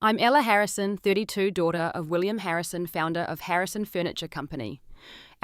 I'm Ella Harrison, 32, daughter of William Harrison, founder of Harrison Furniture Company.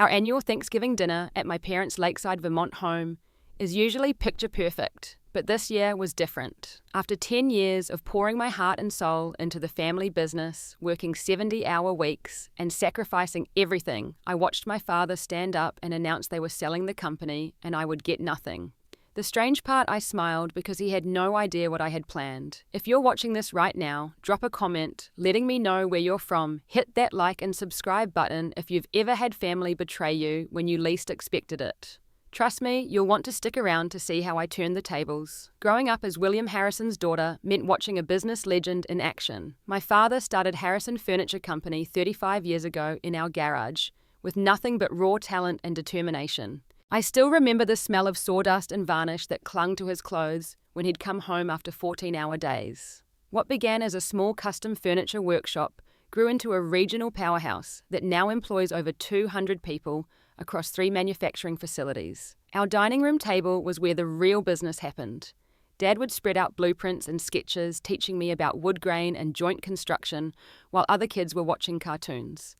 Our annual Thanksgiving dinner at my parents' Lakeside, Vermont home is usually picture perfect, but this year was different. After 10 years of pouring my heart and soul into the family business, working 70-hour weeks, and sacrificing everything, I watched my father stand up and announce they were selling the company and I would get nothing. The strange part, I smiled because he had no idea what I had planned. If you're watching this right now, drop a comment letting me know where you're from. Hit that like and subscribe button if you've ever had family betray you when you least expected it. Trust me, you'll want to stick around to see how I turn the tables. Growing up as William Harrison's daughter meant watching a business legend in action. My father started Harrison Furniture Company 35 years ago in our garage, with nothing but raw talent and determination. I still remember the smell of sawdust and varnish that clung to his clothes when he'd come home after 14-hour days. What began as a small custom furniture workshop grew into a regional powerhouse that now employs over 200 people across 3 manufacturing facilities. Our dining room table was where the real business happened. Dad would spread out blueprints and sketches, teaching me about wood grain and joint construction, while other kids were watching cartoons.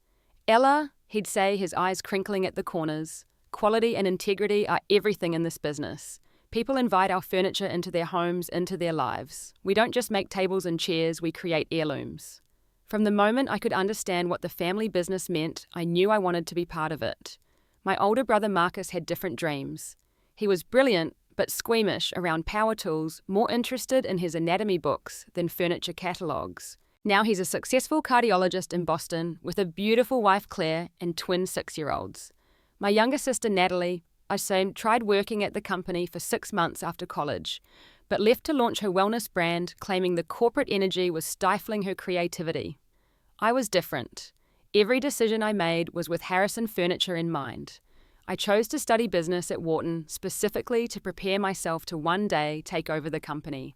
Ella, he'd say, his eyes crinkling at the corners, quality and integrity are everything in this business. People invite our furniture into their homes, into their lives. We don't just make tables and chairs, we create heirlooms. From the moment I could understand what the family business meant, I knew I wanted to be part of it. My older brother Marcus had different dreams. He was brilliant, but squeamish around power tools, more interested in his anatomy books than furniture catalogues. Now he's a successful cardiologist in Boston with a beautiful wife Claire and twin 6-year-olds. My younger sister Natalie, tried working at the company for 6 months after college, but left to launch her wellness brand, claiming the corporate energy was stifling her creativity. I was different. Every decision I made was with Harrison Furniture in mind. I chose to study business at Wharton specifically to prepare myself to one day take over the company.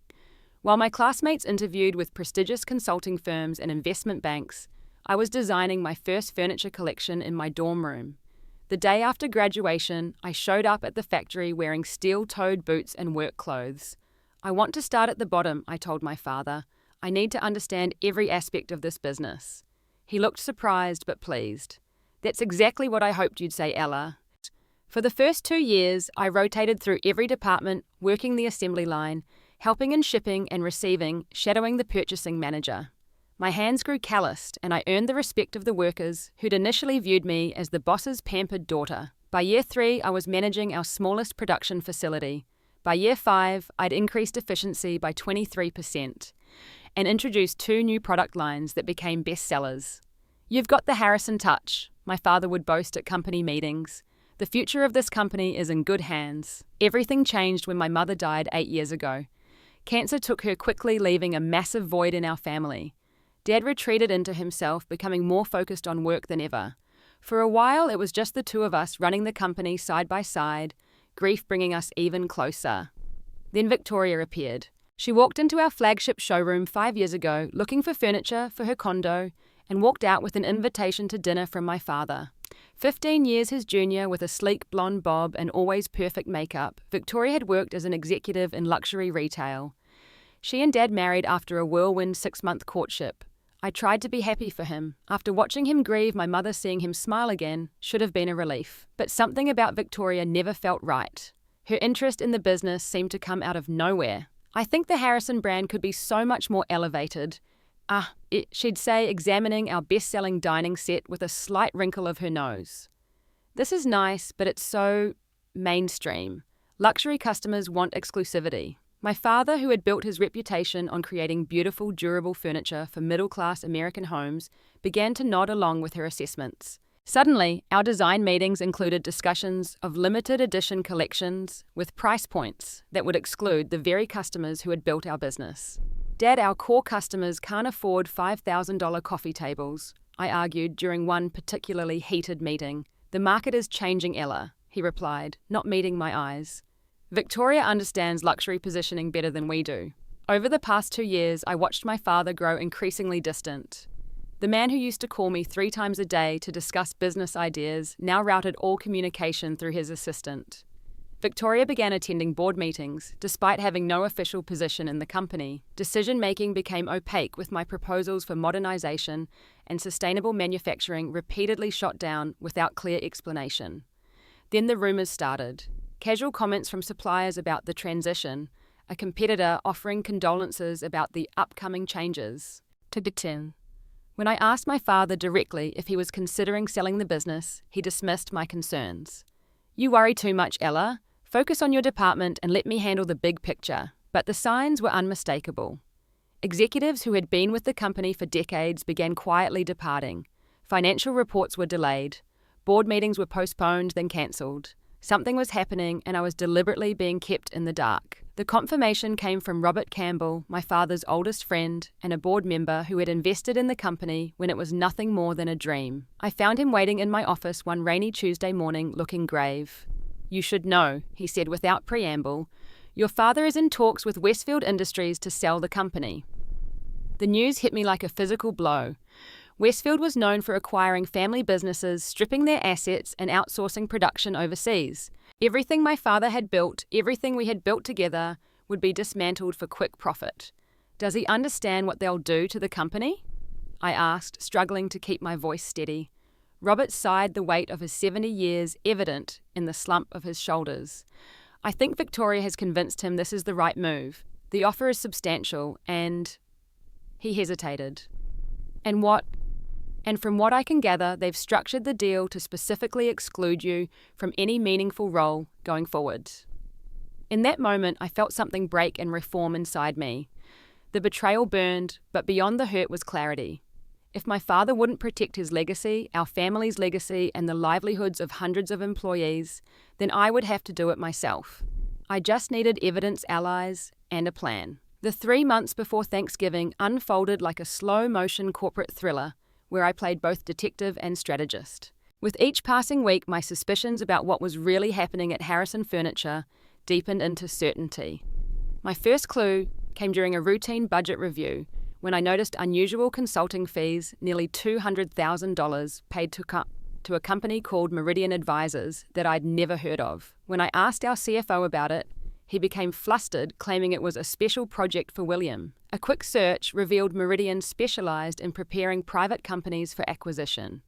While my classmates interviewed with prestigious consulting firms and investment banks, I was designing my first furniture collection in my dorm room. The day after graduation, I showed up at the factory wearing steel-toed boots and work clothes. I want to start at the bottom, I told my father. I need to understand every aspect of this business. He looked surprised but pleased. That's exactly what I hoped you'd say, Ella. For the first 2 years, I rotated through every department, working the assembly line, helping in shipping and receiving, shadowing the purchasing manager. My hands grew calloused, and I earned the respect of the workers, who'd initially viewed me as the boss's pampered daughter. By year 3, I was managing our smallest production facility. By year 5, I'd increased efficiency by 23% and introduced 2 new product lines that became bestsellers. "You've got the Harrison touch," my father would boast at company meetings. "The future of this company is in good hands." Everything changed when my mother died 8 years ago. Cancer took her quickly, leaving a massive void in our family. Dad retreated into himself, becoming more focused on work than ever. For a while, it was just the 2 of us running the company side by side, grief bringing us even closer. Then Victoria appeared. She walked into our flagship showroom 5 years ago, looking for furniture for her condo, and walked out with an invitation to dinner from my father. 15 years his junior, with a sleek blonde bob and always perfect makeup, Victoria had worked as an executive in luxury retail. She and Dad married after a whirlwind 6-month courtship. I tried to be happy for him. After watching him grieve, my mother seeing him smile again should have been a relief. But something about Victoria never felt right. Her interest in the business seemed to come out of nowhere. "I think the Harrison brand could be so much more elevated." She'd say, examining our best-selling dining set with a slight wrinkle of her nose. "This is nice, but it's so mainstream. Luxury customers want exclusivity." My father, who had built his reputation on creating beautiful, durable furniture for middle-class American homes, began to nod along with her assessments. Suddenly, our design meetings included discussions of limited edition collections with price points that would exclude the very customers who had built our business. "Dad, our core customers can't afford $5,000 coffee tables," I argued during one particularly heated meeting. "The market is changing, Ella," he replied, not meeting my eyes. "Victoria understands luxury positioning better than we do." Over the past 2 years, I watched my father grow increasingly distant. The man who used to call me 3 times a day to discuss business ideas now routed all communication through his assistant. Victoria began attending board meetings, despite having no official position in the company. Decision-making became opaque with my proposals for modernisation and sustainable manufacturing repeatedly shot down without clear explanation. Then the rumours started. Casual comments from suppliers about the transition, a competitor offering condolences about the upcoming changes. When I asked my father directly if he was considering selling the business, he dismissed my concerns. "You worry too much, Ella. Focus on your department and let me handle the big picture." But the signs were unmistakable. Executives who had been with the company for decades began quietly departing. Financial reports were delayed. Board meetings were postponed, then cancelled. Something was happening, and I was deliberately being kept in the dark. The confirmation came from Robert Campbell, my father's oldest friend, and a board member who had invested in the company when it was nothing more than a dream. I found him waiting in my office one rainy Tuesday morning, looking grave. "You should know," he said without preamble. "Your father is in talks with Westfield Industries to sell the company." The news hit me like a physical blow. Westfield was known for acquiring family businesses, stripping their assets, and outsourcing production overseas. Everything my father had built, everything we had built together, would be dismantled for quick profit. Does he understand what they'll do to the company? I asked, struggling to keep my voice steady. Robert sighed, the weight of his 70 years evident in the slump of his shoulders. "I think Victoria has convinced him this is the right move. The offer is substantial and..." He hesitated. And from what I can gather, they've structured the deal to specifically exclude you from any meaningful role going forward. In that moment, I felt something break and reform inside me. The betrayal burned, but beyond the hurt was clarity. If my father wouldn't protect his legacy, our family's legacy, and the livelihoods of hundreds of employees, then I would have to do it myself. I just needed evidence, allies, and a plan. The 3 months before Thanksgiving unfolded like a slow-motion corporate thriller, where I played both detective and strategist. With each passing week, my suspicions about what was really happening at Harrison Furniture deepened into certainty. My first clue came during a routine budget review, when I noticed unusual consulting fees, nearly $200,000 paid to a company called Meridian Advisors that I'd never heard of. When I asked our CFO about it, he became flustered, claiming it was a special project for William. A quick search revealed Meridian specialized in preparing private companies for acquisition.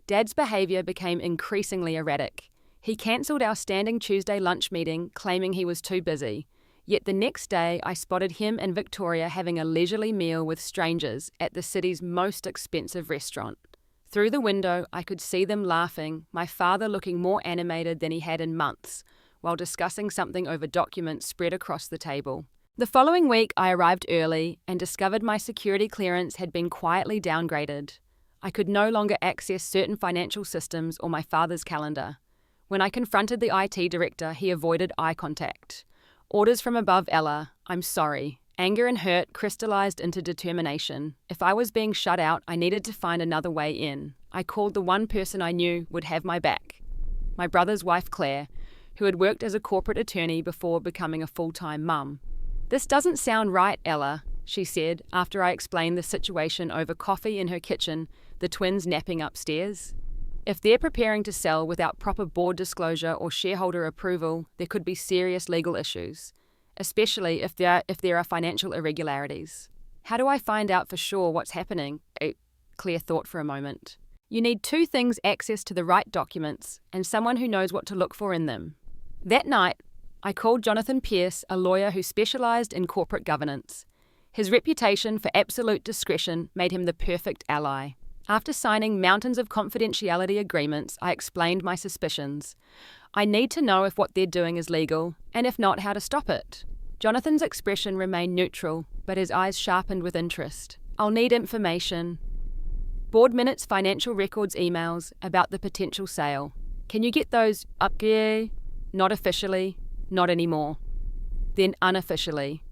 Dad's behavior became increasingly erratic. He cancelled our standing Tuesday lunch meeting, claiming he was too busy. Yet the next day, I spotted him and Victoria having a leisurely meal with strangers at the city's most expensive restaurant. Through the window, I could see them laughing, my father looking more animated than he had in months, while discussing something over documents spread across the table. The following week, I arrived early and discovered my security clearance had been quietly downgraded. I could no longer access certain financial systems or my father's calendar. When I confronted the IT director, he avoided eye contact. "Orders from above, Ella. I'm sorry." Anger and hurt crystallized into determination. If I was being shut out, I needed to find another way in. I called the one person I knew would have my back. My brother's wife, Claire, who had worked as a corporate attorney before becoming a full-time mum. "This doesn't sound right, Ella," she said, after I explained the situation over coffee in her kitchen, the twins napping upstairs. "If they're preparing to sell without proper board disclosure or shareholder approval, there could be serious legal issues, especially if there are financial irregularities. How do I find out for sure what's happening?" Claire thought for a moment. "You need 2 things: access to the right documents and someone who knows what to look for in them." That night, I called Jonathan Pierce, a lawyer who specialized in corporate governance. His reputation for absolute discretion made him the perfect ally. After signing mountains of confidentiality agreements, I explained my suspicions. I need to know if what they're doing is legal, and if not, how to stop it. Jonathan's expression remained neutral, but his eyes sharpened with interest. "I'll need information. Board minutes, financial records, emails about the potential sale. Can you get those up here?" "Not officially. Not anymore." "Then unofficially."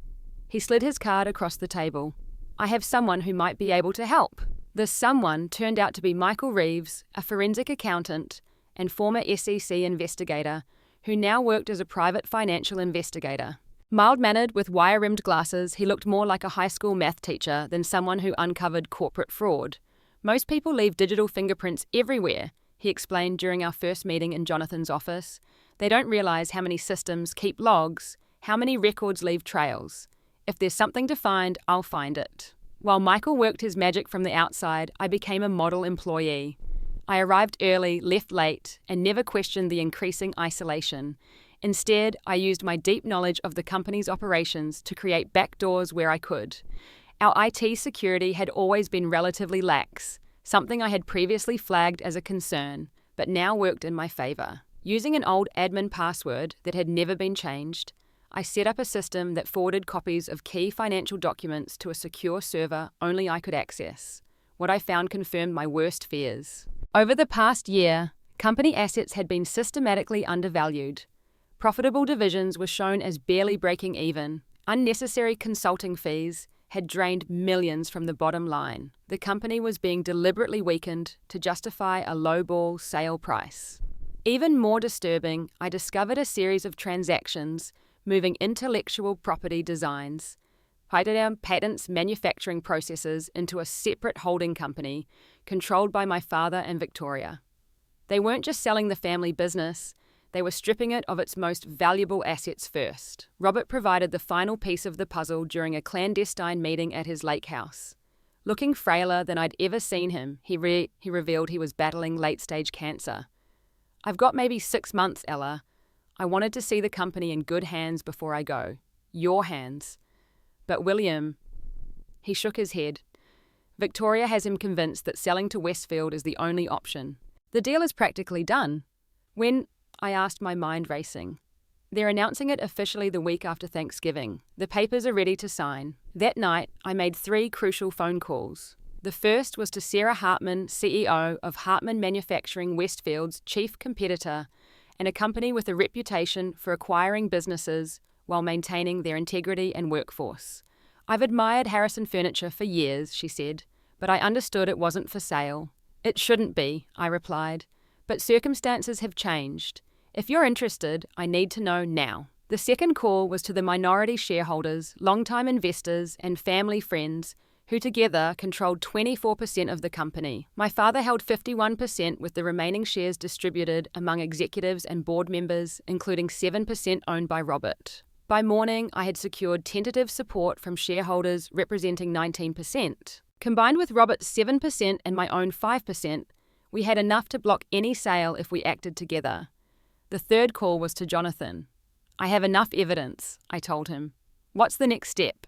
He slid his card across the table. "I have someone who might be able to help." This someone turned out to be Michael Reeves, a forensic accountant and former SEC investigator, who now worked as a private financial investigator. Mild-mannered with wire-rimmed glasses, he looked more like a high school math teacher than someone who uncovered corporate fraud. "Most people leave digital fingerprints everywhere," he explained during our first meeting in Jonathan's office. They don't realize how many systems keep logs, how many records leave trails. If there's something to find, I'll find it. While Michael worked his magic from the outside, I became a model employee. I arrived early, left late, and never questioned the increasing isolation. Instead, I used my deep knowledge of the company's operations to create backdoors where I could. Our IT security had always been relatively lax, something I had previously flagged as a concern, but now worked in my favor. Using an old admin password that had never been changed, I set up a system that forwarded copies of key financial documents to a secure server only I could access. What I found confirmed my worst fears. Over the past year, company assets had been systematically undervalued. Profitable divisions were shown as barely breaking even. Unnecessary consulting fees had drained millions from the bottom line. The company was being deliberately weakened to justify a lowball sale price. Even more disturbing, I discovered a series of transactions moving intellectual property designs, patents, manufacturing processes into a separate holding company controlled by my father and Victoria. They weren't just selling the family business, they were stripping it of its most valuable assets first. Robert provided the final piece of the puzzle during a clandestine meeting at his lake house. Looking frailer than I'd ever seen him, he revealed he was battling late-stage cancer. "I've got maybe 6 months, Ella. I wanted to see the company in good hands before I go. Your hands." But William, he shook his head. Victoria has him convinced that selling to Westfield is the only option. The deal is practically done. When? I asked, my mind racing. They're announcing it officially the week after Thanksgiving. The papers are ready to sign. That night, I made 3 crucial phone calls. The first was to Sarah Hartman, CEO of Hartman Manufacturing, Westfield's chief competitor, and a company with a reputation for acquiring businesses while maintaining their integrity and workforce. "I've admired Harrison Furniture for years," she said, "but I understood it wasn't for sale." "It shouldn't be," I replied, "but circumstances have changed. If you're interested, I need to know now." The second call was to the minority shareholders, longtime investors, and family friends who together controlled 24% of the company. My father held 51%, with the remaining shares distributed among executives and board members, including 7% owned by Robert. By morning, I had secured tentative support from shareholders representing 19%. Combined with Robert's 7% and my own 5%, we had enough to block any sale if we acted together. The third call was to Jonathan. "I have enough evidence," I told him. "What's the next step?"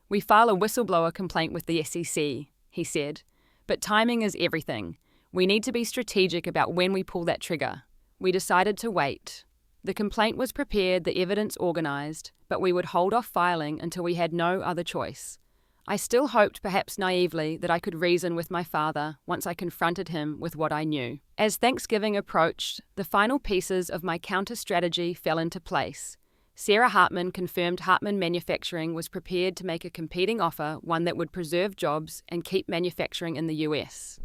"We file a whistleblower complaint with the SEC, he said. "But timing is everything. We need to be strategic about when we pull that trigger." We decided to wait. The complaint was prepared, the evidence organized, but we would hold off filing until we had no other choice. I still hoped, perhaps naively, that I could reason with my father once I confronted him with what I knew. As Thanksgiving approached, the final pieces of my counter-strategy fell into place. Sarah Hartman confirmed Hartman Manufacturing was prepared to make a competing offer, one that would preserve jobs and keep manufacturing in the US.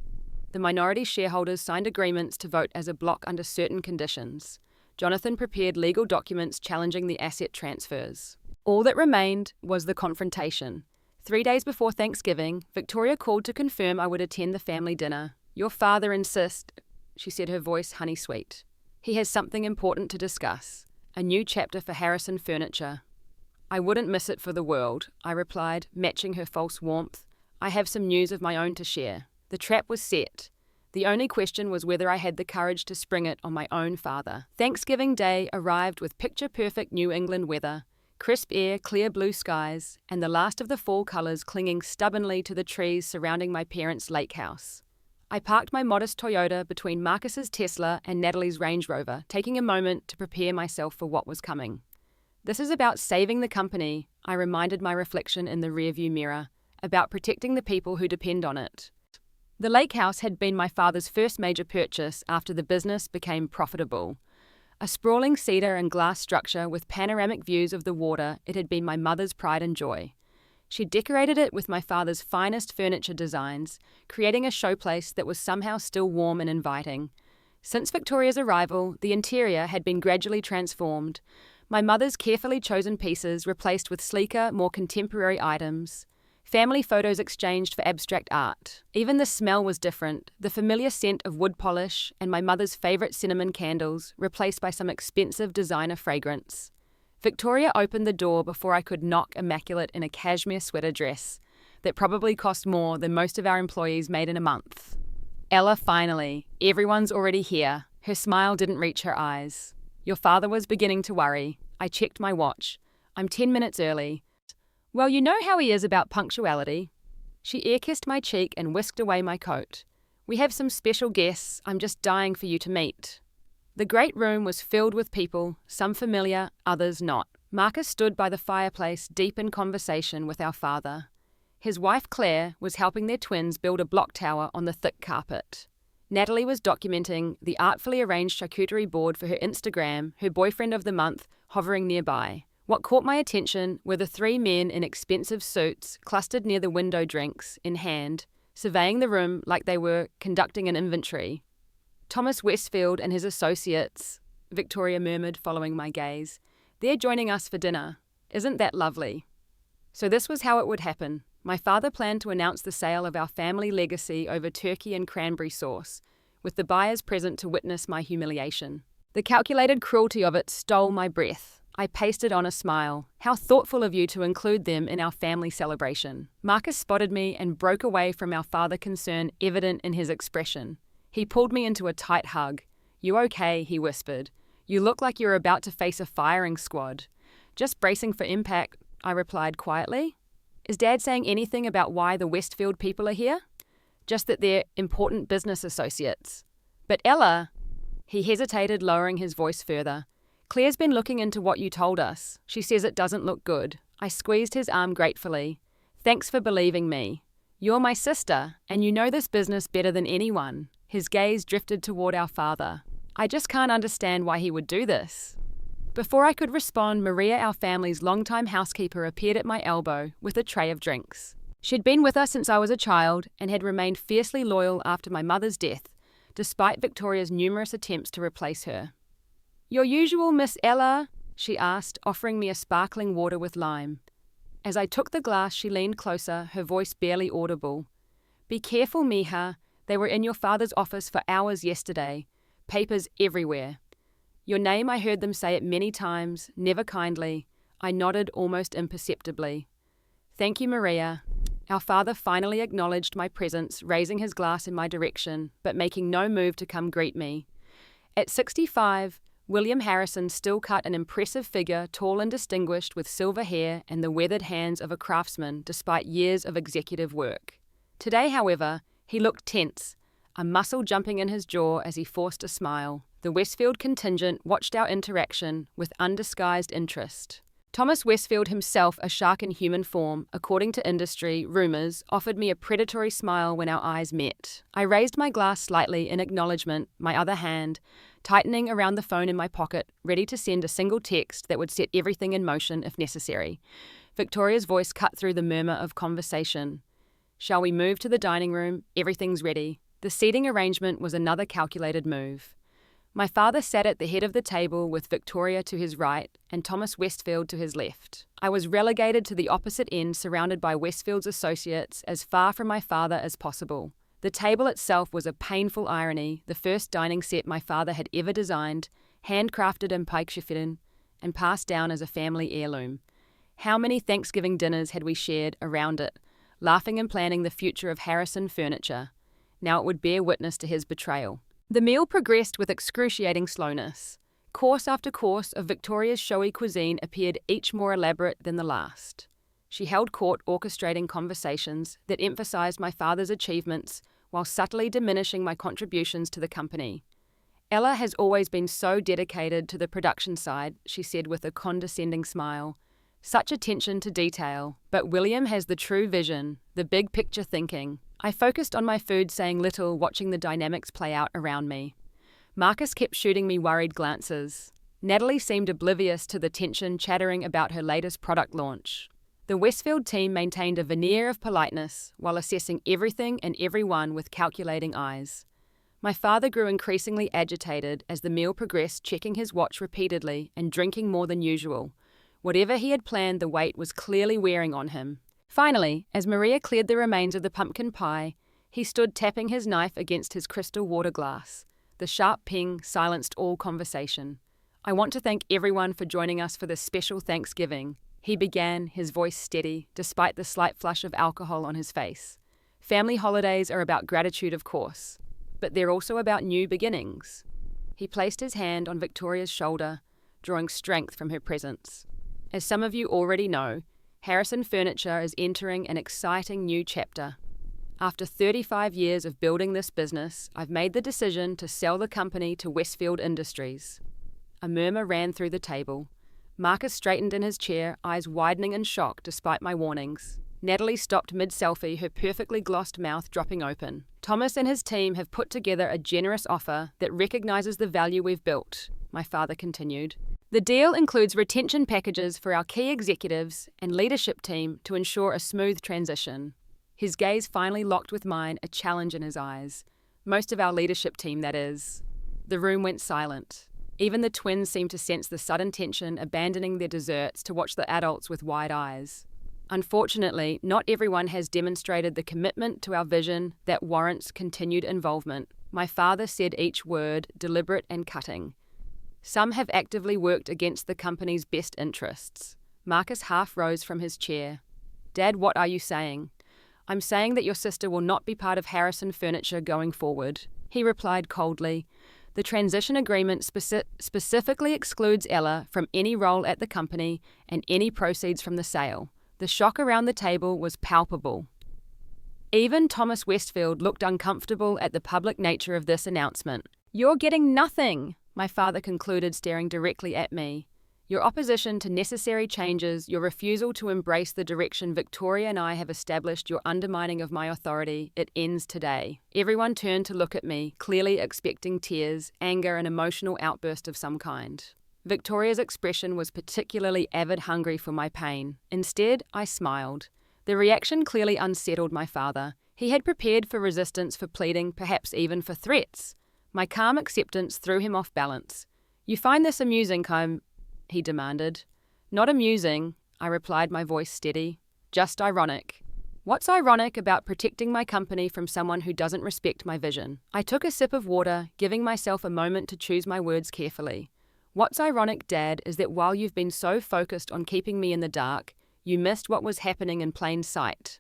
The minority shareholders signed agreements to vote as a bloc under certain conditions. Jonathan prepared legal documents challenging the asset transfers. All that remained was the confrontation. 3 days before Thanksgiving, Victoria called to confirm I would attend the family dinner. "Your father insists," she said, her voice honey-sweet. "He has something important to discuss. A new chapter for Harrison Furniture." "I wouldn't miss it for the world," I replied, matching her false warmth. "I have some news of my own to share." The trap was set. The only question was whether I had the courage to spring it on my own father. Thanksgiving Day arrived with picture-perfect New England weather, crisp air, clear blue skies, and the last of the fall colours clinging stubbornly to the trees surrounding my parents' lake house. I parked my modest Toyota between Marcus's Tesla and Natalie's Range Rover, taking a moment to prepare myself for what was coming. "This is about saving the company," I reminded my reflection in the rearview mirror, "about protecting the people who depend on it." The lake house had been my father's first major purchase after the business became profitable. A sprawling cedar and glass structure with panoramic views of the water, it had been my mother's pride and joy. She decorated it with my father's finest furniture designs, creating a showplace that was somehow still warm and inviting. Since Victoria's arrival, the interior had been gradually transformed, my mother's carefully chosen pieces replaced with sleeker, more contemporary items. Family photos exchanged for abstract art. Even the smell was different, the familiar scent of wood polish and my mother's favourite cinnamon candles replaced by some expensive designer fragrance. Victoria opened the door before I could knock immaculate in a cashmere sweater dress that probably cost more than most of our employees made in a month. Ella, finally. Everyone's already here. Her smile didn't reach her eyes. Your father was beginning to worry. I checked my watch. I'm 10 minutes early. Well, you know how he is about punctuality. She ear-kissed my cheek and whisked away my coat. We have some special guests I'm just dying for you to meet. The great room was filled with people, some familiar, others not. Marcus stood by the fireplace deep in conversation with our father. His wife Claire was helping their twins build a block tower on the thick carpet. Natalie was documenting the artfully arranged charcuterie board for her Instagram, her boyfriend of the month hovering nearby. What caught my attention were the 3 men in expensive suits clustered near the window, drinks in hand, surveying the room like they were conducting an inventory. Thomas Westfield and his associates, Victoria murmured following my gaze. They're joining us for dinner. Isn't that lovely? So this was how it would happen. My father planned to announce the sale of our family legacy over turkey and cranberry sauce, with the buyers present to witness my humiliation. The calculated cruelty of it stole my breath. I pasted on a smile. How thoughtful of you to include them in our family celebration. Marcus spotted me and broke away from our father, concern evident in his expression. He pulled me into a tight hug. You okay? He whispered. You look like you're about to face a firing squad. Just bracing for impact, I replied quietly. Is Dad saying anything about why the Westfield people are here? Just that they're important business associates. But Ella, he hesitated, lowering his voice further. Claire's been looking into what you told us. She says it doesn't look good. I squeezed his arm gratefully. Thanks for believing me. You're my sister, and you know this business better than anyone. His gaze drifted toward our father. I just can't understand why he would do this. Before I could respond, Maria, our family's longtime housekeeper, appeared at my elbow with a tray of drinks. She'd been with us since I was a child and had remained fiercely loyal after my mother's death, despite Victoria's numerous attempts to replace her. Your usual Miss Ella? She asked, offering me a sparkling water with lime. As I took the glass, she leaned closer, her voice barely audible. Be careful, Mija. They were in your father's office for hours yesterday. Papers everywhere. Your name, I heard them say it many times, never kindly. I nodded almost imperceptibly. Thank you, Maria. Our father finally acknowledged my presence, raising his glass in my direction, but making no move to come greet me. At 65, William Harrison still cut an impressive figure, tall and distinguished, with silver hair and the weathered hands of a craftsman despite years of executive work. Today, however, he looked tense, a muscle jumping in his jaw as he forced a smile. The Westfield contingent watched our interaction with undisguised interest. Thomas Westfield himself, a shark in human form, according to industry rumours, offered me a predatory smile when our eyes met. I raised my glass slightly in acknowledgement, my other hand tightening around the phone in my pocket, ready to send a single text that would set everything in motion if necessary. Victoria's voice cut through the murmur of conversation. Shall we move to the dining room? Everything's ready. The seating arrangement was another calculated move. My father sat at the head of the table with Victoria to his right and Thomas Westfield to his left. I was relegated to the opposite end, surrounded by Westfield's associates, as far from my father as possible. The table itself was a painful irony, the first dining set my father had ever designed, handcrafted in Pikescheften, and passed down as a family heirloom. How many Thanksgiving dinners had we shared around it, laughing and planning the future of Harrison Furniture. Now it would bear witness to his betrayal. The meal progressed with excruciating slowness. Course after course of Victoria's showy cuisine appeared, each more elaborate than the last. She held court, orchestrating conversations that emphasized my father's achievements while subtly diminishing my contributions to the company. Ella has always been so dedicated to the production side, she said with a condescending smile. Such attention to detail, but William has the true vision, the big picture thinking. I focused on my food, saying little, watching the dynamics play out around me. Marcus kept shooting me worried glances. Natalie seemed oblivious to the tension, chattering about her latest product launch. The Westfield team maintained a veneer of politeness while assessing everything and everyone with calculating eyes. My father grew increasingly agitated as the meal progressed, checking his watch repeatedly and drinking more than usual. Whatever he had planned, the weight was clearly wearing on him. Finally, as Maria cleared the remains of the pumpkin pie, he stood tapping his knife against his crystal water glass. The sharp ping silenced all conversation. "I want to thank everyone for joining us for this special Thanksgiving," he began, his voice steady, despite the slight flush of alcohol on his face. "Family holidays are about gratitude, of course, but they're also about new beginnings." He placed his hand on Victoria's shoulder, drawing strength from her presence. "As some of you already know, Harrison Furniture is entering an exciting new chapter. After 35 years of building this business, I've made the decision to sell the company to Westfield Industries." A murmur ran through the table. Marcus straightened in his chair, eyes widening in shock despite my warnings. Natalie stopped mid-selfie, her perfectly glossed mouth dropping open. "Thomas and his team have put together a generous offer that recognizes the value we've built," my father continued. "The deal includes retention packages for our key executives and leadership team to ensure a smooth transition." His gaze finally locked with mine, a challenge in his eyes. "Most of our leadership team, that is." The room went silent. Even the twins seemed to sense the sudden tension, abandoning their desserts to watch the adults with wide eyes. Unfortunately, not everyone has demonstrated the commitment to our vision that warrants continued involvement. My father said each word, deliberate and cutting. "Some have actively worked against the company's best interests." Marcus half rose from his chair. "Dad, what are you saying?" "I'm saying that your sister will not be part of Harrison Furniture going forward," he replied coldly. "The transition agreement specifically excludes Ella from any role at the company and any proceeds from the sale." The shock around the table was palpable. Even Thomas Westfield looked uncomfortable at the public nature of this announcement. "You're getting nothing," my father concluded, staring directly at me. "Your opposition to necessary changes, your refusal to embrace the direction Victoria and I have established, your undermining of my authority, it ends today." Everyone turned to look at me, clearly expecting tears, anger, an emotional outburst of some kind. Victoria's expression was particularly avid-hungry for my pain. Instead, I smiled. The reaction clearly unsettled my father. He had prepared for resistance, for pleading, perhaps even for threats. My calm acceptance threw him off balance. "You find this amusing, he demanded. "Not amusing," I replied, my voice steady. "Just ironic." "What's ironic about protecting my company from someone who doesn't respect my vision?" I took a sip of water, giving myself a moment to choose my words carefully. "What's ironic, Dad, is that while you've been so focused on keeping me in the dark, you missed what was happening in plain sight."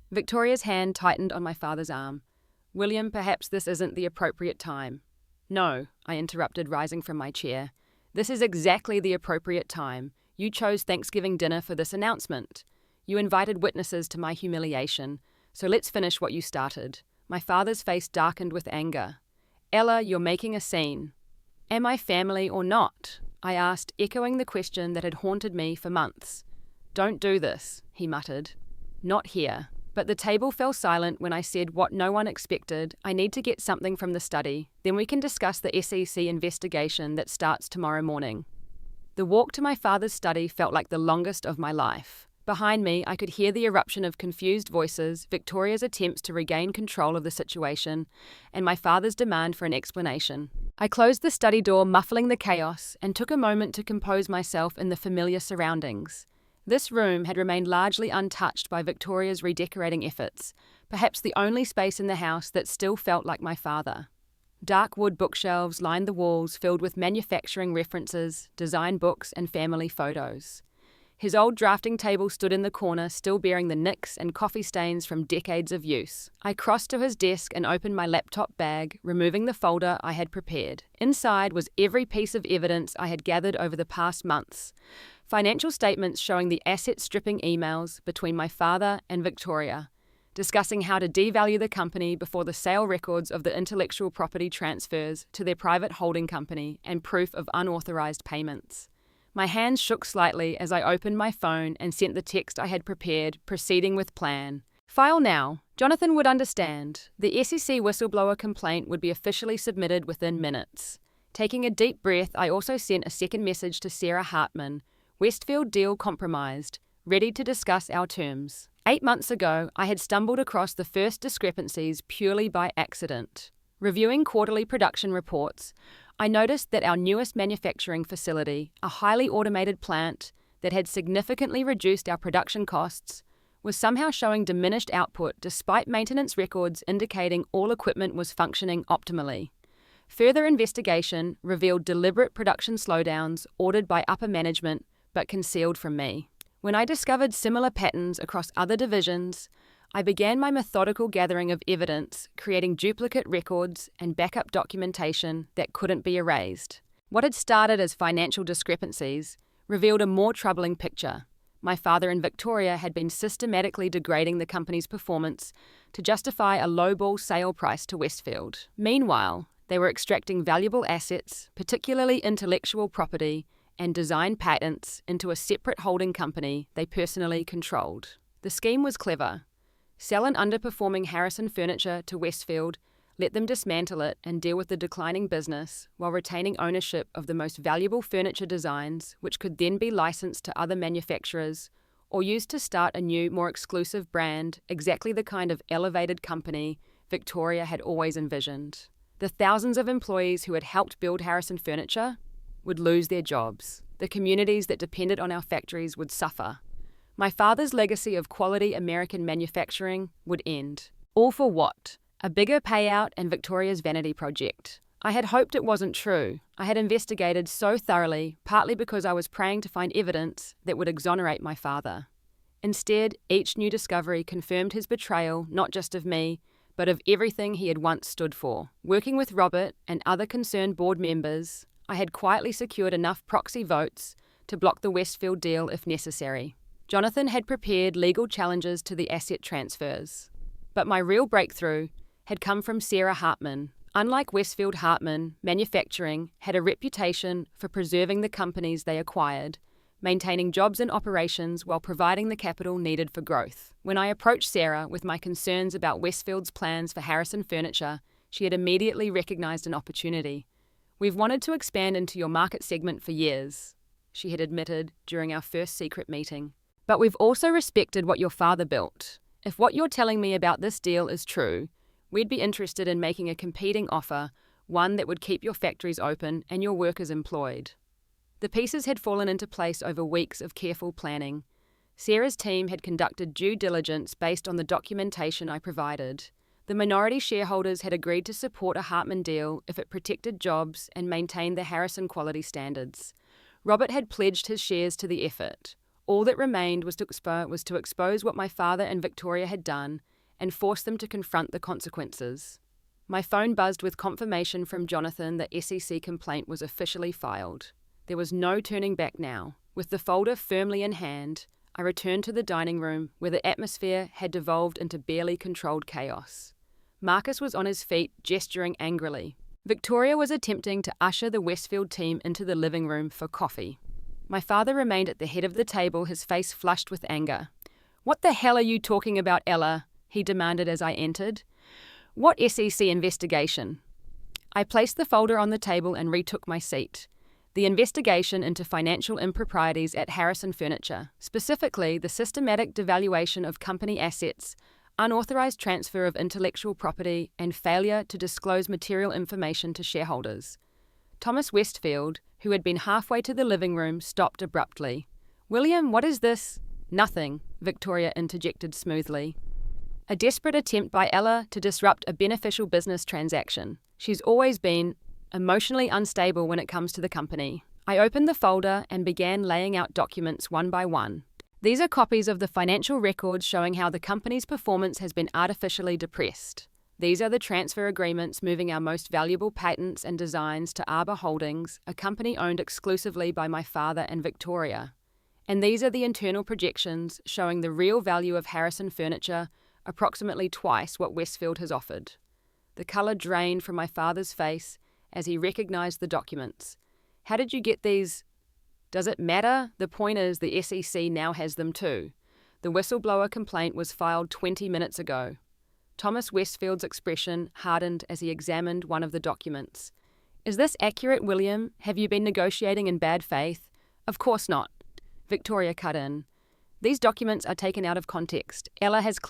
Victoria's hand tightened on my father's arm. "William, perhaps this isn't the appropriate time." "No," I interrupted, rising from my chair. "This is exactly the appropriate time. You chose Thanksgiving dinner for this announcement. You invited witnesses to my humiliation, so let's finish what you started." My father's face darkened with anger. "Ella, you're making a scene." "Am I family or not?" I asked, echoing the question that had haunted me for months. "Don't do this," he muttered. "Not here." But the table fell silent when I said what no one expected. "I need to get something from the study. Then we can discuss the SEC investigation that starts tomorrow morning." The walk to my father's study felt like the longest of my life. Behind me, I could hear the eruption of confused voices, Victoria's attempts to regain control of the situation, and my father's demand for an explanation. I closed the study door, muffling the chaos, and took a moment to compose myself in the familiar surroundings. This room had remained largely untouched by Victoria's redecorating efforts, perhaps the only space in the house that still felt like my father. Dark wood bookshelves lined the walls, filled with manufacturing references, design books, and family photos. His old drafting table stood in the corner, still bearing the nicks and coffee stains from decades of use. I crossed to his desk and opened my laptop bag, removing the folder I had prepared. Inside was every piece of evidence I had gathered over the past months. Financial statements showing the asset-stripping emails between my father and Victoria, discussing how to devalue the company before the sale records of the intellectual property transfers to their private holding company, and proof of unauthorized payments. My hands shook slightly as I opened my phone and sent the text I had prepared, proceeding with plan. "File now. Jonathan would understand. The SEC whistleblower complaint would be officially submitted within minutes." Taking a deep breath, I also sent a second message to Sarah Hartman. "Westfield deal compromised. Ready to discuss our terms." 8 months ago, I had stumbled across the first discrepancies purely by accident. Reviewing quarterly production reports, I noticed that our newest manufacturing facility, a highly automated plant that had significantly reduced our production costs, was somehow showing diminished output despite maintenance records indicating all equipment was functioning optimally. Further investigation revealed deliberate production slowdowns ordered by upper management but concealed from me. When I discovered similar patterns across other divisions, I began my methodical gathering of evidence, creating duplicate records and backup documentation that couldn't be erased. What had started as financial discrepancies revealed a more troubling picture. My father and Victoria had been systematically degrading the company's performance to justify a lowball sale price to Westfield. Meanwhile, they were extracting valuable assets, particularly intellectual property and design patents, into a separate holding company they personally controlled. The scheme was clever. Sell an underperforming Harrison Furniture to Westfield, let them dismantle it and deal with the declining business while retaining ownership of the most valuable furniture designs, which could then be licensed to other manufacturers or used to start a new, more exclusive brand, exactly the kind of elevated company Victoria had always envisioned. The thousands of employees who had helped build Harrison Furniture would lose their jobs. The communities that depended on our factories would suffer. My father's legacy of quality American manufacturing would end. All for what? A bigger payout and Victoria's vanity project. I had hoped it wasn't true. I had investigated so thoroughly, partly because I was praying to find evidence that would exonerate my father. Instead, each new discovery confirmed his betrayal, not just of me, but of everything he had once stood for. Working with Robert and other concerned board members, I had quietly secured enough proxy votes to block the Westfield deal if necessary. Jonathan had prepared legal challenges to the asset transfers. But my real breakthrough had come from Sarah Hartman. Unlike Westfield Hartman, manufacturing had a reputation for preserving the companies they acquired, maintaining jobs and operations while providing the capital needed for growth. When I approached Sarah with my concerns about Westfield's plans for Harrison Furniture, she had immediately recognized an opportunity. "We've wanted to expand into your market segment for years," she had admitted during our first secret meeting. "But we've also respected what your father built. If what you're telling me about this deal is true, we'd be interested in making a competing offer, one that would keep your factories open and your workers employed." The pieces had fallen into place over weeks of careful planning. Sarah's team had conducted due diligence based on the documentation I provided. The minority shareholders had agreed to support a Hartman deal if it protected jobs and maintained the Harrison quality standards. Robert had pledged his shares to the effort. All that remained was to expose what my father and Victoria had done and force them to confront the consequences. My phone buzzed with confirmation from Jonathan that SEC complaint was officially filed. There was no turning back now. With the folder firmly in hand, I returned to the dining room where the atmosphere had devolved into barely controlled chaos. Marcus was on his feet, gesturing angrily. Victoria was attempting to usher the Westfield team into the living room for coffee. My father remained at the head of the table, his face flushed with anger. "What the hell are you talking about, Ella?" he demanded as I entered. "What SEC investigation?" I placed the folder on the table and retook my seat. The investigation into financial improprieties at Harrison Furniture, specifically the systematic devaluation of company assets, unauthorized transfer of intellectual property, and failure to disclose material information to shareholders. Thomas Westfield, who had been halfway to the living room, stopped abruptly. "William, what is this?" "Nothing," Victoria interjected smoothly. "A desperate attempt by Ella to disrupt a beneficial business transaction. She's always been emotionally unstable when it comes to the company." I opened the folder and began laying out documents one by one. These are copies of the financial records showing how the company's performance has been artificially depressed. These are the transfer agreements moving our most valuable patents and designs to Arbor Holdings, a company owned exclusively by my father and Victoria. And these are the internal projections showing the real value of Harrison Furniture, approximately twice what Westfield has offered. The colour drained from my father's face as he recognized the documents. "How did you get these?" "Does it matter? The point is the SEC now has them too. The whistleblower complaint was filed 20 minutes ago." Thomas Westfield's expression hardened as he examined one of the documents. "Is this accurate, William? Have you been negotiating in bad faith?" "Of course not," Victoria cut in. "These documents are taken out of context. I've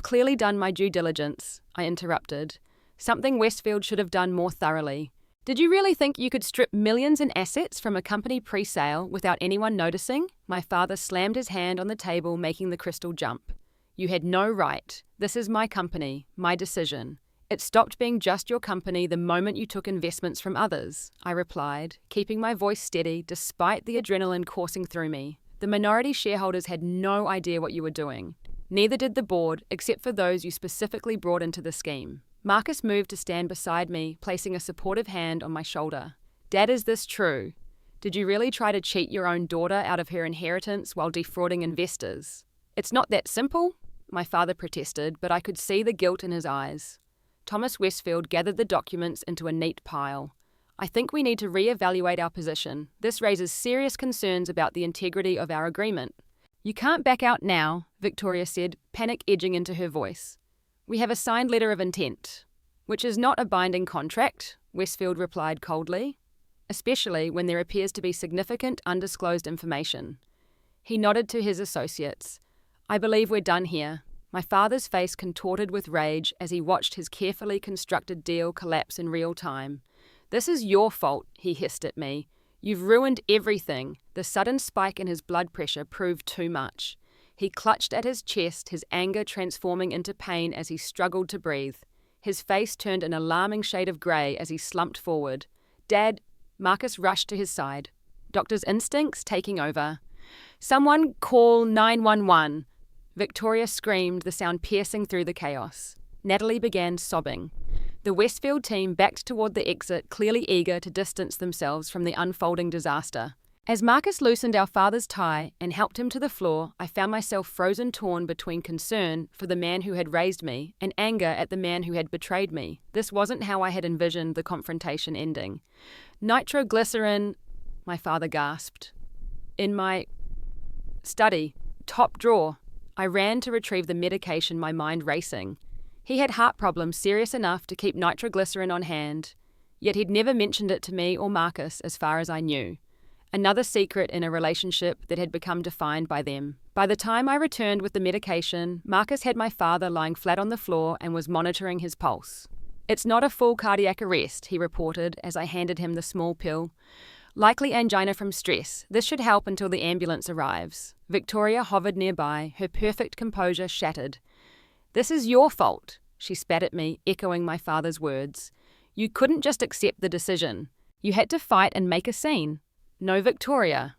clearly done my due diligence," I interrupted. "Something Westfield should have done more thoroughly. Did you really think you could strip millions in assets from a company pre-sale without anyone noticing? My father slammed his hand on the table, making the crystal jump. You had no right. This is my company, my decision. It stopped being just your company the moment you took investments from others, I replied, keeping my voice steady despite the adrenaline coursing through me. The minority shareholders had no idea what you were doing. Neither did the board, except for those you specifically brought into the scheme. Marcus moved to stand beside me, placing a supportive hand on my shoulder. Dad, is this true? Did you really try to cheat your own daughter out of her inheritance while defrauding investors? It's not that simple, my father protested, but I could see the guilt in his eyes. Thomas Westfield gathered the documents into a neat pile. I think we need to re-evaluate our position. This raises serious concerns about the integrity of our agreement. You can't back out now, Victoria said, panic edging into her voice. We have a signed letter of intent, which is not a binding contract, Westfield replied coldly, especially when there appears to be significant undisclosed information. He nodded to his associates. I believe we're done here. My father's face contorted with rage as he watched his carefully constructed deal collapse in real time. This is your fault, he hissed at me. You've ruined everything. The sudden spike in his blood pressure proved too much. He clutched at his chest, his anger transforming into pain as he struggled to breathe. His face turned an alarming shade of grey as he slumped forward. Dad, Marcus rushed to his side. Doctor's instincts taking over. Someone call 911. Victoria screamed, the sound piercing through the chaos. Natalie began sobbing. The Westfield team backed toward the exit, clearly eager to distance themselves from the unfolding disaster. As Marcus loosened our father's tie and helped him to the floor, I found myself frozen torn between concern for the man who had raised me and anger at the man who had betrayed me. This wasn't how I had envisioned the confrontation ending. Nitroglycerin, my father gasped. In my study, top drawer. I ran to retrieve the medication, my mind racing. He had heart problems serious enough to keep nitroglycerin on hand, yet he'd never mentioned it to me or Marcus as far as I knew. Another secret in a relationship that had become defined by them. By the time I returned with the medication, Marcus had my father lying flat on the floor and was monitoring his pulse. It's not a full cardiac arrest, he reported as I handed him the small pill. Likely angina from stress. This should help until the ambulance arrives. Victoria hovered nearby, her perfect composure shattered. This is your fault, she spat at me, echoing my father's words. You couldn't just accept the decision. You had to fight and make a scene. No, Victoria,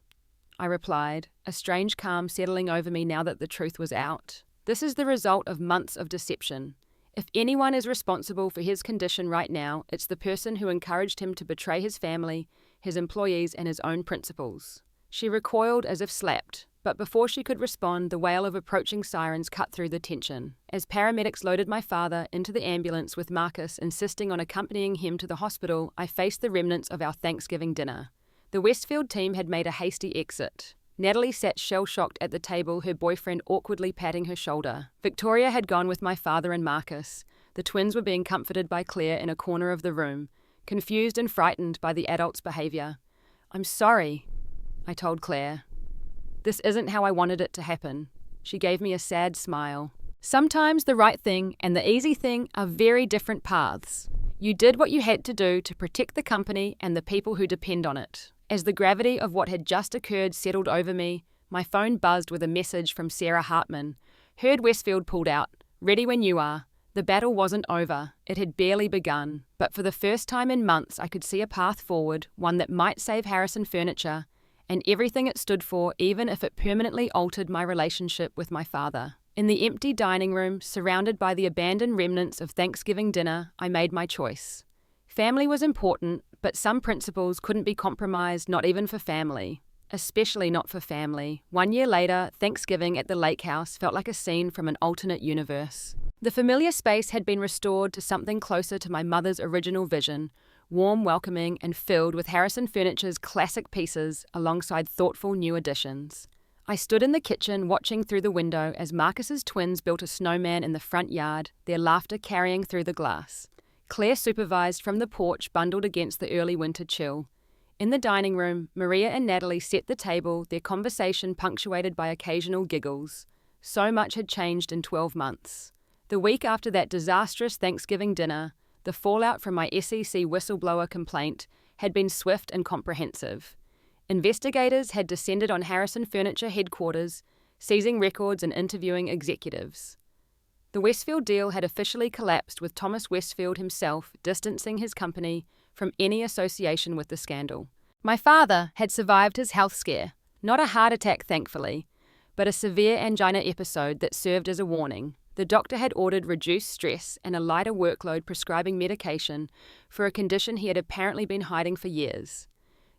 I replied, a strange calm settling over me now that the truth was out. This is the result of months of deception. If anyone is responsible for his condition right now, it's the person who encouraged him to betray his family, his employees, and his own principles. She recoiled as if slapped, but before she could respond, the wail of approaching sirens cut through the tension. As paramedics loaded my father into the ambulance with Marcus insisting on accompanying him to the hospital, I faced the remnants of our Thanksgiving dinner. The Westfield team had made a hasty exit. Natalie sat shell-shocked at the table, her boyfriend awkwardly patting her shoulder. Victoria had gone with my father and Marcus. The twins were being comforted by Claire in a corner of the room, confused and frightened by the adults' behaviour. I'm sorry, I told Claire. This isn't how I wanted it to happen. She gave me a sad smile. Sometimes the right thing and the easy thing are very different paths. You did what you had to do to protect the company and the people who depend on it. As the gravity of what had just occurred settled over me, my phone buzzed with a message from Sarah Hartman. Heard Westfield pulled out. Ready when you are. The battle wasn't over. It had barely begun. But for the first time in months, I could see a path forward, one that might save Harrison Furniture, and everything it stood for, even if it permanently altered my relationship with my father. In the empty dining room, surrounded by the abandoned remnants of Thanksgiving dinner, I made my choice. Family was important, but some principles couldn't be compromised, not even for family. Especially not for family. 1 year later, Thanksgiving at the lake house felt like a scene from an alternate universe. The familiar space had been restored to something closer to my mother's original vision, warm, welcoming, and filled with Harrison Furniture's classic pieces alongside thoughtful new additions. I stood in the kitchen watching through the window as Marcus's twins built a snowman in the front yard, their laughter carrying through the glass. Claire supervised from the porch bundled against the early winter chill. In the dining room, Maria and Natalie set the table, their conversation punctuated by occasional giggles. So much had changed in 12 months. The week after that disastrous Thanksgiving dinner, the fallout from my SEC whistleblower complaint had been swift and comprehensive. Investigators had descended on Harrison Furniture headquarters, seizing records and interviewing executives. The Westfield deal had officially collapsed, with Thomas Westfield himself distancing his company from any association with the scandal. My father had survived his health scare, not a heart attack thankfully, but a severe angina episode that served as a warning. The doctor had ordered reduced stress and a lighter workload, prescribing medication for a condition he had apparently been hiding for years.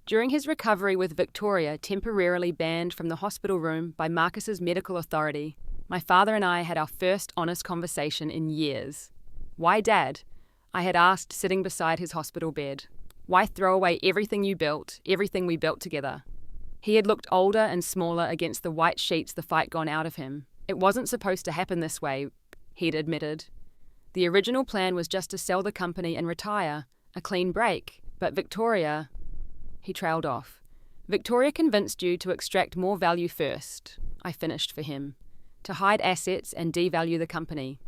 During his recovery, with Victoria temporarily banned from the hospital room by Marcus's medical authority, my father and I had our first honest conversation in years. "Why, Dad?" I had asked, sitting beside his hospital bed. "Why throw away everything you built, everything we built together?" He had looked older and smaller against the white sheets, the fight gone out of him. "It wasn't supposed to happen this way," he'd admitted. "The original plan was just to sell the company and retire, a clean break. But Victoria..." He trailed off. "Victoria convinced you to extract more value first," I finished for him. "To hide assets and devalue the company."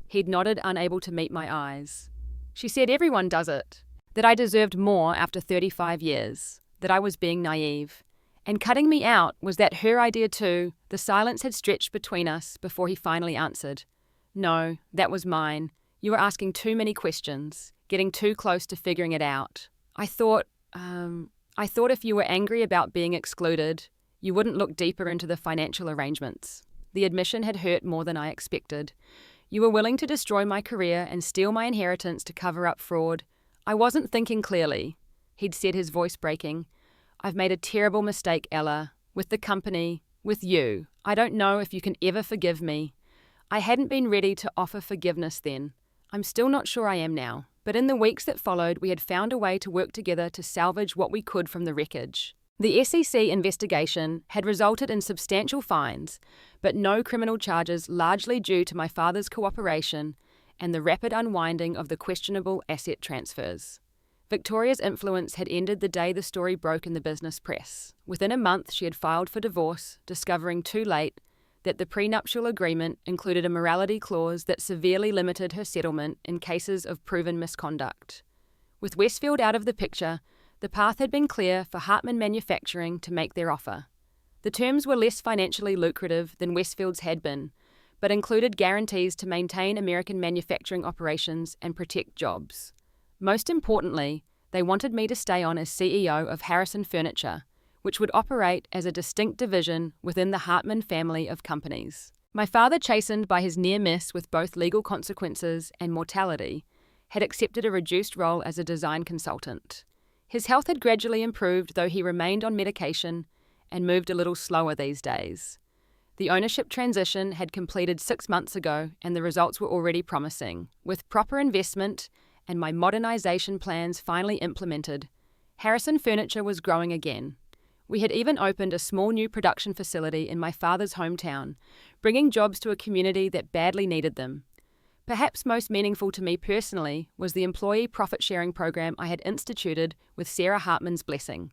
He'd nodded, unable to meet my eyes. "She said everyone does it. That I deserved more after 35 years. That I was being naive. And cutting me out, was that her idea too?" The silence had stretched between us before he finally answered. "No, that was mine. You were asking too many questions, getting too close to figuring it out. I thought if you were angry about being excluded, you wouldn't look deeper into the financial arrangements." The admission had hurt more than I expected. "You were willing to destroy my career and steal my inheritance to cover up fraud. I wasn't thinking clearly," he'd said, his voice breaking. "I've made a terrible mistake, Ella. With the company, with you. I don't know if you can ever forgive me." I hadn't been ready to offer forgiveness then. I'm still not sure I am now. But in the weeks that followed, we had found a way to work together to salvage what we could from the wreckage. The SEC investigation had resulted in substantial fines, but no criminal charges, largely due to my father's cooperation and the rapid unwinding of the questionable asset transfers. Victoria's influence had ended the day the story broke in the business press. Within a month, she had filed for divorce, discovering too late that the prenuptial agreement included a morality clause that severely limited her settlement in cases of proven misconduct. With Westfield out of the picture, the path had been clear for Hartman Manufacturing to make their offer. The terms were less financially lucrative than Westfield's had been, but included guarantees to maintain American manufacturing operations and protect jobs. Most importantly, they wanted me to stay on as CEO of Harrison Furniture, which would operate as a distinct division within the Hartman family of companies. My father, chastened by his near miss with both legal consequences and mortality, had accepted a reduced role as a design consultant. His health had gradually improved, though he remained on medication and moved a little slower these days. The ownership transition had completed 6 months ago, and the results were already promising. With proper investment and my modernization plans finally implemented, Harrison Furniture was growing again. We had even opened a small new production facility in my father's hometown, bringing jobs to a community that badly needed them. Perhaps most meaningful to me personally was the employee profit-sharing program I had instituted with Sarah Hartman's blessing.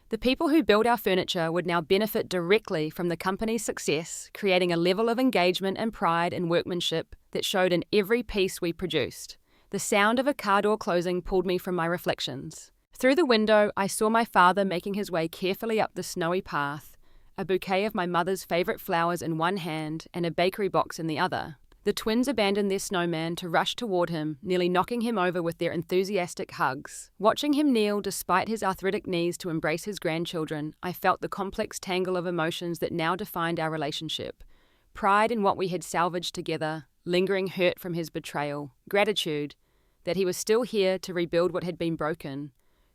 The people who built our furniture would now benefit directly from the company's success, creating a level of engagement and pride in workmanship that showed in every piece we produced. The sound of a car door closing pulled me from my reflections. Through the window, I saw my father making his way carefully up the snowy path, a bouquet of my mother's favourite flowers in one hand and a bakery box in the other. The twins abandoned their snowman to rush toward him, nearly knocking him over with their enthusiastic hugs. Watching him kneel despite his arthritic knees to embrace his grandchildren, I felt the complex tangle of emotions that now defined our relationship. Pride in what we had salvaged together, lingering hurt from his betrayal, gratitude that he was still here to rebuild what had been broken,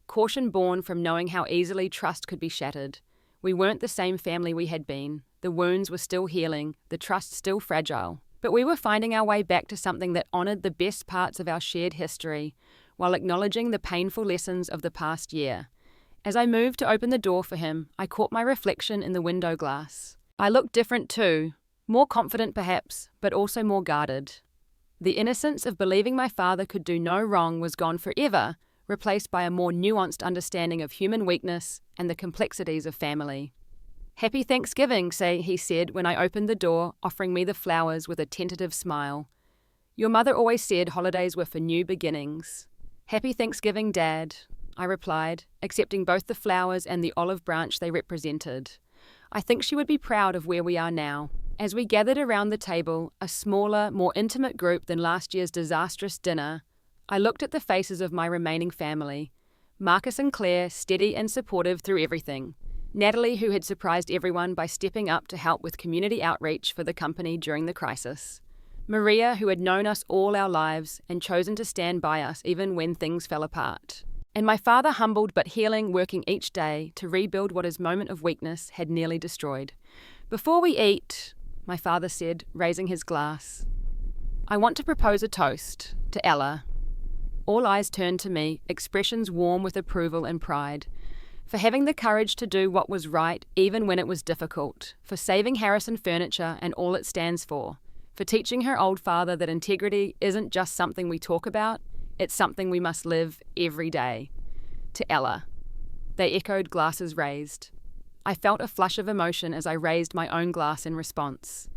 caution born from knowing how easily trust could be shattered. We weren't the same family we had been. The wounds were still healing, the trust still fragile. But we were finding our way back to something that honoured the best parts of our shared history, while acknowledging the painful lessons of the past year. As I moved to open the door for him, I caught my reflection in the window glass. I looked different too, more confident perhaps, but also more guarded. The innocence of believing my father could do no wrong was gone forever, replaced by a more nuanced understanding of human weakness and the complexities of family. "Happy Thanksgiving," he said when I opened the door, offering me the flowers with a tentative smile. Your mother always said holidays were for new beginnings. Happy Thanksgiving, Dad, I replied, accepting both the flowers and the olive branch they represented. I think she would be proud of where we are now. As we gathered around the table, a smaller, more intimate group than last year's disastrous dinner, I looked at the faces of my remaining family. Marcus and Claire, steady and supportive through everything. Natalie, who had surprised everyone by stepping up to help with community outreach for the company during the crisis. Maria, who had known us all our lives and chosen to stand by us even when things fell apart. And my father, humbled but healing, working each day to rebuild what his moment of weakness had nearly destroyed. Before we eat, my father said, raising his glass, I want to propose a toast to Ella. All eyes turned to me, expressions warm with approval and pride. For having the courage to do what was right even when it was difficult. For saving Harrison Furniture and all it stands for. For teaching her old father that integrity isn't just something we talk about, it's something we must live every day. To Ella. They echoed, glasses raised. I felt a flush of emotion as I raised my own glass in response.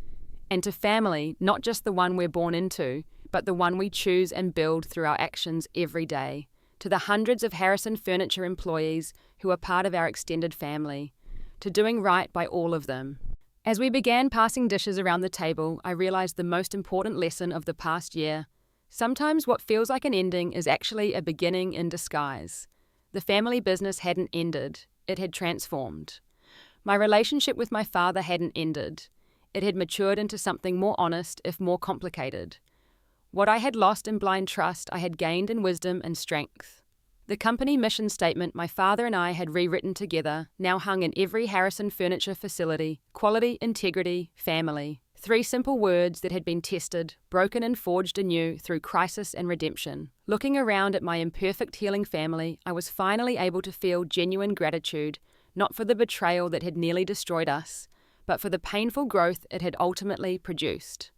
And to family, not just the one we're born into, but the one we choose and build through our actions every day. To the hundreds of Harrison Furniture employees who are part of our extended family. To doing right by all of them. As we began passing dishes around the table, I realized the most important lesson of the past year. Sometimes what feels like an ending is actually a beginning in disguise. The family business hadn't ended, it had transformed. My relationship with my father hadn't ended. It had matured into something more honest, if more complicated. What I had lost in blind trust, I had gained in wisdom and strength. The company mission statement my father and I had rewritten together, now hung in every Harrison Furniture facility: quality, integrity, family. 3 simple words that had been tested, broken and forged anew through crisis and redemption. Looking around at my imperfect healing family, I was finally able to feel genuine gratitude, not for the betrayal that had nearly destroyed us, but for the painful growth it had ultimately produced.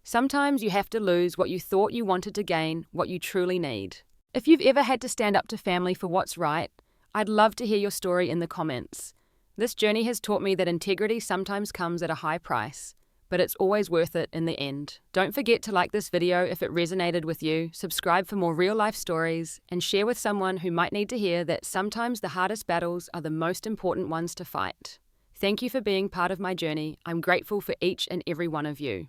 Sometimes you have to lose what you thought you wanted to gain, what you truly need. If you've ever had to stand up to family for what's right, I'd love to hear your story in the comments. This journey has taught me that integrity sometimes comes at a high price, but it's always worth it in the end. Don't forget to like this video if it resonated with you, subscribe for more real-life stories, and share with someone who might need to hear that sometimes the hardest battles are the most important ones to fight. Thank you for being part of my journey. I'm grateful for each and every one of you.